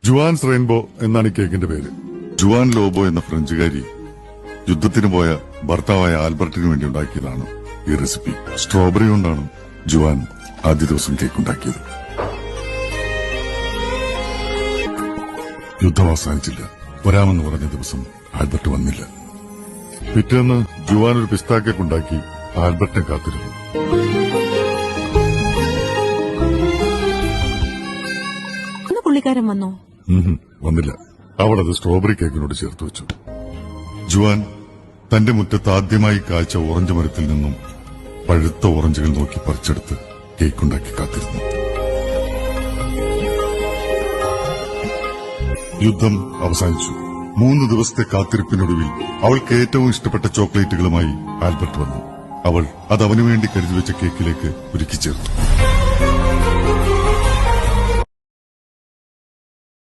Juan's rainbow എന്നാണ് ഈ കേക്കിന്റെ പേര്. ജുവാൻ ലോബോ എന്ന ഫ്രഞ്ചുകാരി യുദ്ധത്തിന് പോയ ഭർത്താവായ ആൽബർട്ടിന് വേണ്ടി ഉണ്ടാക്കിയതാണ് ഈ റെസിപ്പി. സ്ട്രോബെറി കൊണ്ടാണ് ജുവാൻ ആദ്യ ദിവസം കേക്ക് ഉണ്ടാക്കിയത്. യുദ്ധം അവസാനിച്ചില്ല. വരാമെന്ന് പറഞ്ഞ ദിവസം ആൽബർട്ട് വന്നില്ല. പിറ്റേന്ന് ജുവാൻ ഒരു പിസ്താ കേക്ക് ഉണ്ടാക്കി ആൽബർട്ടിനെ കാത്തിരുന്നു. പുള്ളിക്കാരൻ വന്നോ? വന്നില്ല. അവൾ അത് സ്ട്രോബെറി കേക്കിനോട് ചേർത്ത് വെച്ചു. ജുവാൻ തന്റെ മുറ്റത്ത് ആദ്യമായി കാഴ്ച ഓറഞ്ച് മരത്തിൽ നിന്നും പഴുത്ത ഓറഞ്ചുകൾ നോക്കി പറിച്ചെടുത്ത് കേക്കുണ്ടാക്കി കാത്തിരുന്നു. യുദ്ധം അവസാനിച്ചു. 3 ദിവസത്തെ കാത്തിരിപ്പിനൊടുവിൽ അവൾക്ക് ഏറ്റവും ഇഷ്ടപ്പെട്ട ചോക്ലേറ്റുകളുമായി ആൽബർട്ട് വന്നു. അവൾ അത് അവനുവേണ്ടി കരുതി വെച്ച കേക്കിലേക്ക് ഒരുക്കി ചേർത്തു.